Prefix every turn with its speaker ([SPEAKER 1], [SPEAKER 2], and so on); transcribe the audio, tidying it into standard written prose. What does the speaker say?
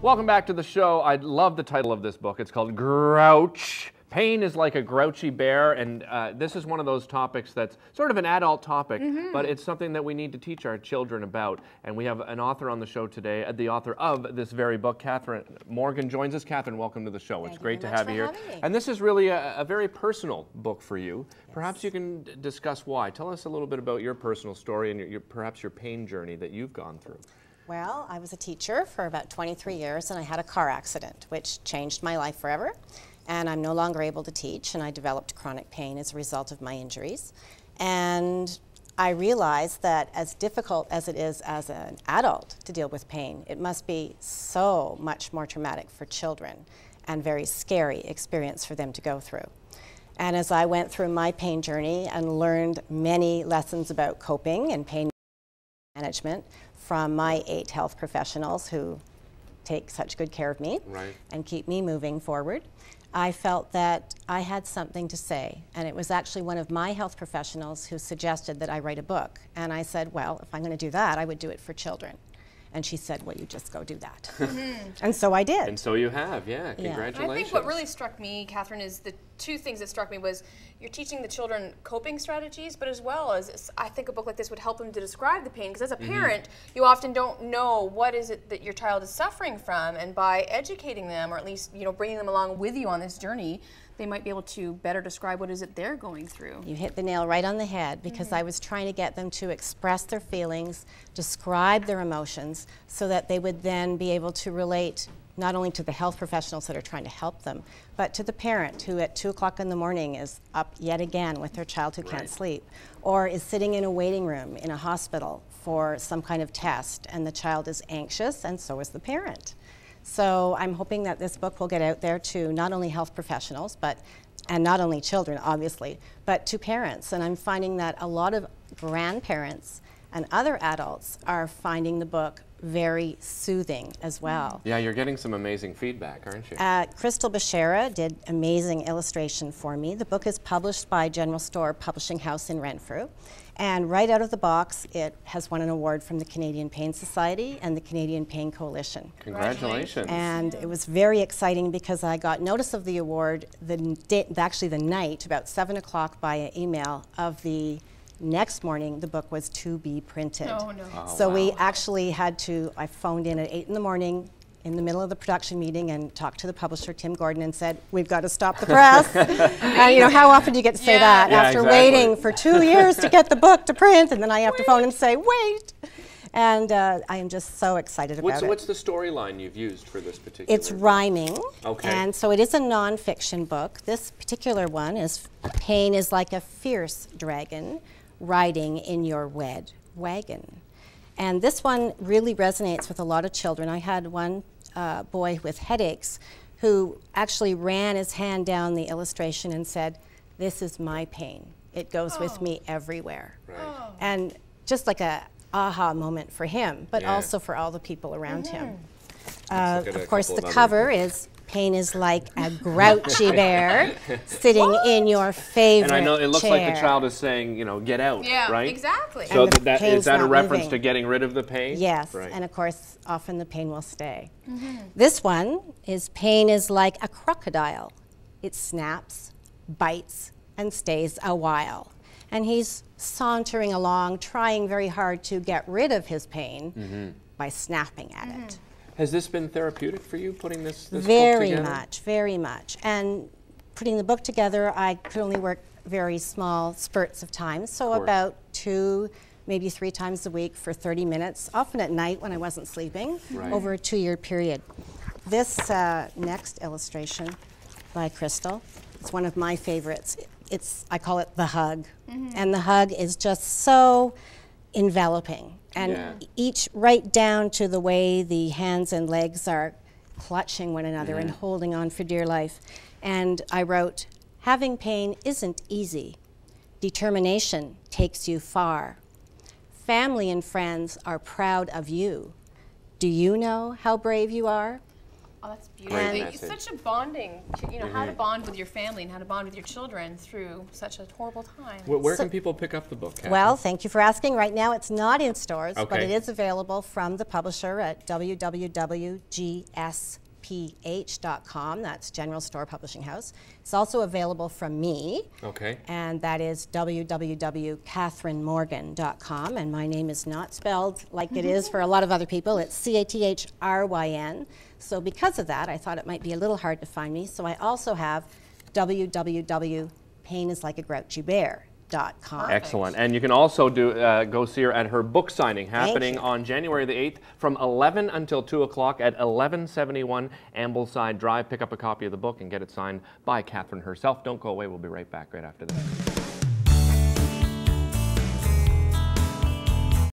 [SPEAKER 1] Welcome back to the show. I love the title of this book. It's called GrrrOUCH. Pain is like a grouchy bear, and this is one of those topics that's sort of an adult topic, but it's something that we need to teach our children about. And we have an author on the show today, the author of this very book, Cathryn Morgan, joins us. Cathryn, welcome to the show. It's great to have you here. And this is really a very personal book for you. Yes. Perhaps you can discuss why. Tell us a little bit about your personal story and perhaps your pain journey that you've gone through.
[SPEAKER 2] Well, I was a teacher for about 23 years, and I had a car accident, which changed my life forever. And I'm no longer able to teach, and I developed chronic pain as a result of my injuries. And I realized that as difficult as it is as an adult to deal with pain, it must be so much more traumatic for children and very scary experience for them to go through. And as I went through my pain journey and learned many lessons about coping and pain management from my 8 health professionals who take such good care of me and keep me moving forward, I felt that I had something to say, and it was actually one of my health professionals who suggested that I write a book. And I said, well, if I'm going to do that, I would do it for children. And she said, well, you just go do that. And so I did.
[SPEAKER 1] And so you have, yeah. Congratulations.
[SPEAKER 3] I think what really struck me, Cathryn, is the 2 things that struck me was you're teaching the children coping strategies, but as well as I think a book like this would help them to describe the pain, because as a parent, you often don't know what is it that your child is suffering from, and by educating them, or at least bringing them along with you on this journey, they might be able to better describe what is it they're going through.
[SPEAKER 2] You hit the nail right on the head, because I was trying to get them to express their feelings, describe their emotions, so that they would then be able to relate not only to the health professionals that are trying to help them, but to the parent who at 2 o'clock in the morning is up yet again with their child who can't sleep, or is sitting in a waiting room in a hospital for some kind of test, and the child is anxious, and so is the parent. So I'm hoping that this book will get out there to not only health professionals, and not only children, obviously, but to parents. And I'm finding that a lot of grandparents and other adults are finding the book very soothing as well.
[SPEAKER 1] Yeah, you're getting some amazing feedback, aren't you?
[SPEAKER 2] Crystal Bashara did amazing illustration for me. The book is published by General Store Publishing House in Renfrew. And right out of the box, it has won an award from the Canadian Pain Society and the Canadian Pain Coalition.
[SPEAKER 1] Congratulations.
[SPEAKER 2] And it was very exciting because I got notice of the award actually the night, about 7 o'clock, by email of the next morning. The book was to be printed.
[SPEAKER 3] Oh, no.
[SPEAKER 1] Oh,
[SPEAKER 2] so
[SPEAKER 1] wow.
[SPEAKER 2] we actually had to, I phoned in at 8 in the morning in the middle of the production meeting and talked to the publisher, Tim Gordon, and said, we've got to stop the press. How often do you get to say that after waiting for 2 years to get the book to print, and then I have to phone and say, wait. And I am just so excited about it.
[SPEAKER 1] What's the storyline you've used for this particular
[SPEAKER 2] It's rhyming.
[SPEAKER 1] Okay.
[SPEAKER 2] And so it is a nonfiction book. This particular one is, pain is like a fierce dragon riding in your wed wagon. And this one really resonates with a lot of children. I had one boy with headaches who actually ran his hand down the illustration and said, this is my pain. It goes with me everywhere.
[SPEAKER 1] Right.
[SPEAKER 2] And just like a aha moment for him, but also for all the people around him. Of course, the cover is, pain is like a grouchy bear sitting in your favorite chair.
[SPEAKER 1] And I know it looks like the child is saying, get out, right?
[SPEAKER 3] Exactly.
[SPEAKER 1] So is that a reference to getting rid of the pain?
[SPEAKER 2] Yes, and of course, often the pain will stay. This one is, pain is like a crocodile. It snaps, bites, and stays a while. And he's sauntering along, trying very hard to get rid of his pain by snapping at it.
[SPEAKER 1] Has this been therapeutic for you, putting this book together?
[SPEAKER 2] Very much. And putting the book together, I could only work very small spurts of time, so about 2, maybe 3 times a week for 30 minutes, often at night when I wasn't sleeping, over a 2-year period. This next illustration by Crystal, it's one of my favorites. I call it the hug. And the hug is just so enveloping. And each right down to the way the hands and legs are clutching one another and holding on for dear life. And I wrote, having pain isn't easy. Determination takes you far. Family and friends are proud of you. Do you know how brave you are?
[SPEAKER 3] Oh, that's beautiful.
[SPEAKER 1] Great
[SPEAKER 3] It's
[SPEAKER 1] message.
[SPEAKER 3] such a bonding, you know, how to bond with your family and how to bond with your children through such a horrible time.
[SPEAKER 1] Where can people pick up the book, Cathryn?
[SPEAKER 2] Well, thank you for asking. Right now it's not in stores, but
[SPEAKER 1] Okay.
[SPEAKER 2] it is available from the publisher at www.gsph.com. That's General Store Publishing House. It's also available from me.
[SPEAKER 1] Okay.
[SPEAKER 2] And that is www.cathrynmorgan.com. And my name is not spelled like it is for a lot of other people. It's Cathryn. So because of that, I thought it might be a little hard to find me. So I also have www.painisLikeAGrouchyBear.com.
[SPEAKER 1] Excellent. And you can also go see her at her book signing happening on January the 8th from 11 until 2 o'clock at 1171 Ambleside Drive. Pick up a copy of the book and get it signed by Cathryn herself. Don't go away. We'll be right back right after this.